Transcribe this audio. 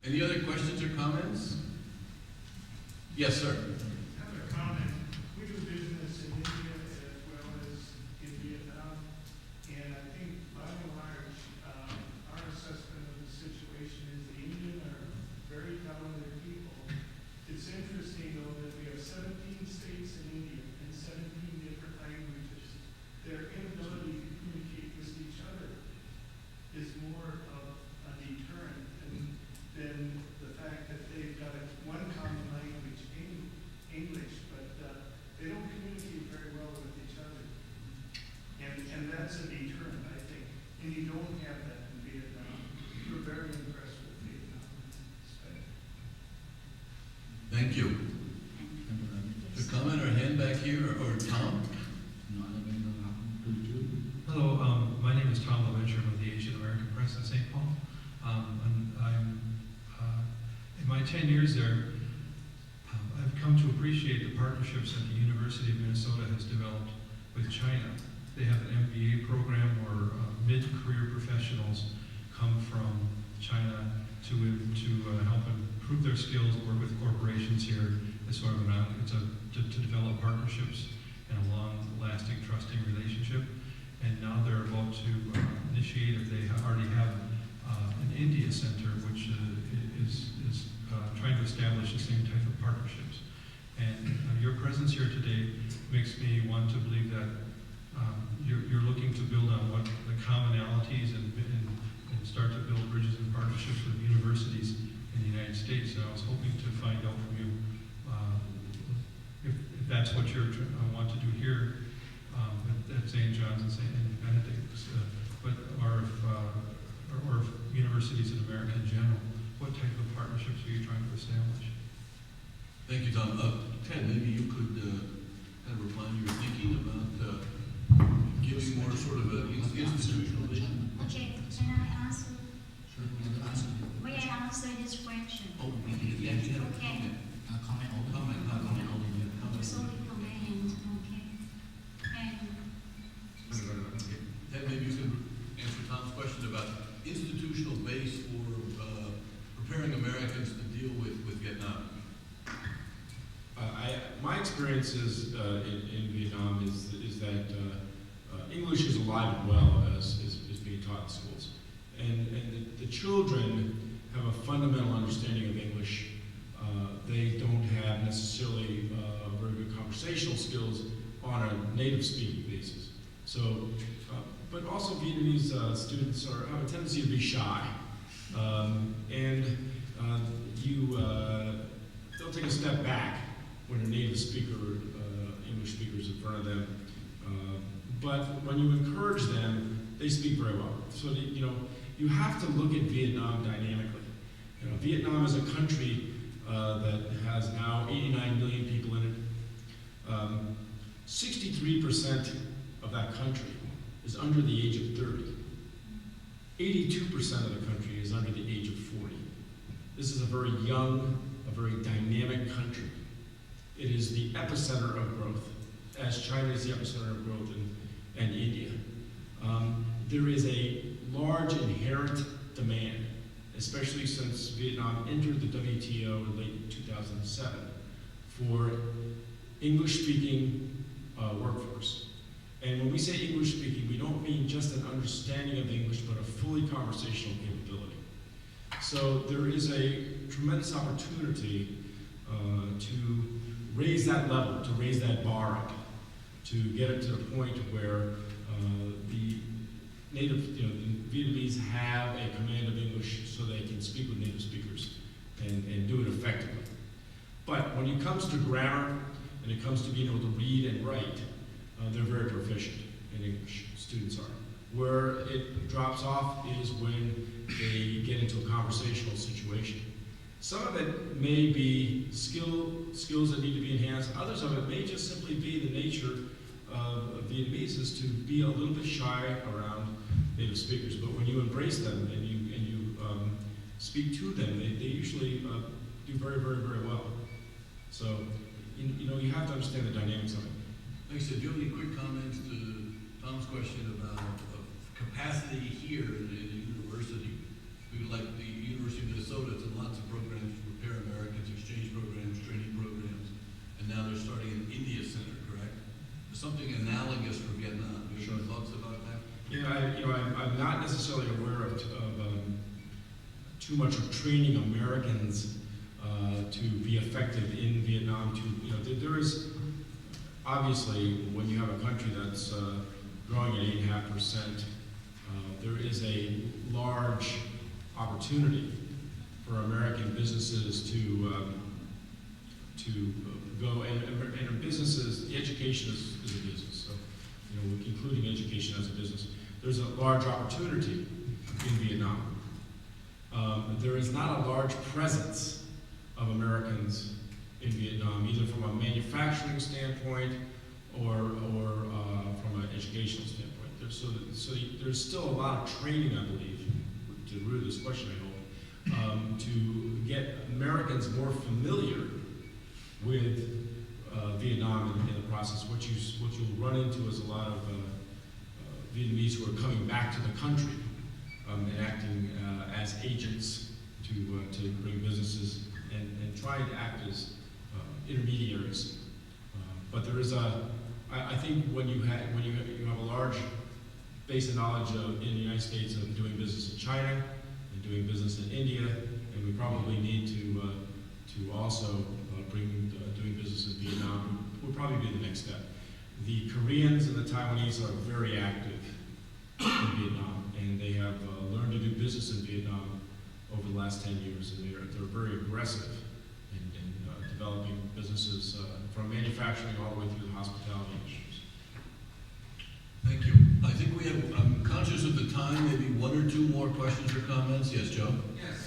Any other questions or comments? Yes, sir. I have a comment. We do business in India as well as in Vietnam, and I think by and large, our assessment of the situation is the Indian are very talented people. It's interesting though that we have 17 states in India and 17 different languages. Their inability to communicate with each other is more of a deterrent than the fact that they've got one common language, English, but they don't communicate very well with each other. And that's a deterrent, I think. And you don't have that in Vietnam. We're very impressed with Vietnam in that respect. Thank you. A comment or hand back here, or Tom? Hello, my name is Tom LaVenture of the Asian American Press in St. Paul. In my 10 years there, I've come to appreciate the partnerships that the University of Minnesota has developed with China. They have an MBA program where mid-career professionals come from China to help improve their skills, work with corporations here. It's sort of to develop partnerships and a long-lasting, trusting relationship. And now they're about to initiate, if they already have, an India center, which is trying to establish the same type of partnerships. And your presence here today makes me want to believe that you're looking to build on what the commonalities and start to build bridges and partnerships with universities in the United States. And I was hoping to find out from you if that's what you want to do here at St. John's and Benedict, or if universities in America in general, what type of partnerships are you trying to establish? Thank you, Tom. Ted, maybe you could kind of reply to your thinking about giving more sort of an institutional vision. Okay, can I answer? Sure, you want to answer? May I answer this question? Oh, Yeah, Okay. comment only. Comment only. It's only comment, okay. And Ted, maybe you can answer Tom's question about institutional base for preparing Americans to deal with Vietnam. My experiences in Vietnam is that English is alive and well as being taught in schools. And the children have a fundamental understanding of English. They don't have necessarily very good conversational skills on a native speaking basis. So, but also Vietnamese students have a tendency to be shy. They'll take a step back when a native speaker, English speaker is in front of them. But when you encourage them, they speak very well. So you have to look at Vietnam dynamically. Vietnam is a country that has now 89 million people in it. 63% of that country is under the age of 30. 82% of the country is under the age of 40. This is a very young, a very dynamic country. It is the epicenter of growth, as China is the epicenter of growth and India. There is a large inherent demand, especially since Vietnam entered the WTO in late 2007, for English-speaking workforce. And when we say English-speaking, we don't mean just an understanding of English, but a fully conversational capability. So there is a tremendous opportunity to raise that level, to raise that bar up, to get it to the point where the native, the Vietnamese have a command of English so they can speak with native speakers and do it effectively. But when it comes to grammar and it comes to being able to read and write, they're very proficient in English, students are. Where it drops off is when they get into a conversational situation. Some of it may be skills that need to be enhanced. Others of it may just simply be the nature of Vietnamese is to be a little bit shy around native speakers. But when you embrace them and you speak to them, they usually do very, very, very well. So you have to understand the dynamics of it. Like I said, do you have any quick comments to Tom's question about capacity here in the university? We would like the university University of Minnesota has done lots of programs to prepare Americans, exchange programs, training programs, and now they're starting an India Center, correct? There's something analogous for Vietnam. Do you have any thoughts about that? Yeah, I'm not necessarily aware of too much of training Americans to be effective in Vietnam. There is obviously, when you have a country that's growing at 8.5%, there is a large opportunity for American businesses to go and businesses. The education is a business, so including education as a business. There's a large opportunity in Vietnam. There is not a large presence of Americans in Vietnam, either from a manufacturing standpoint or from an educational standpoint. So there's still a lot of training, I believe, to the root of this question, I hope, to get Americans more familiar with Vietnam in the process. What you'll run into is a lot of Vietnamese who are coming back to the country and acting as agents to bring businesses and trying to act as intermediaries. But there is I think when you have a large base of knowledge in the United States of doing business in China and doing business in India, and we probably need to also bring doing business in Vietnam would probably be the next step. The Koreans and the Taiwanese are very active in Vietnam, and they have learned to do business in Vietnam over the last 10 years, and they're very aggressive in developing businesses from manufacturing all the way through the hospitality industries. Thank you. I think I'm conscious of the time, maybe one or two more questions or comments. Yes, Joe? Yes,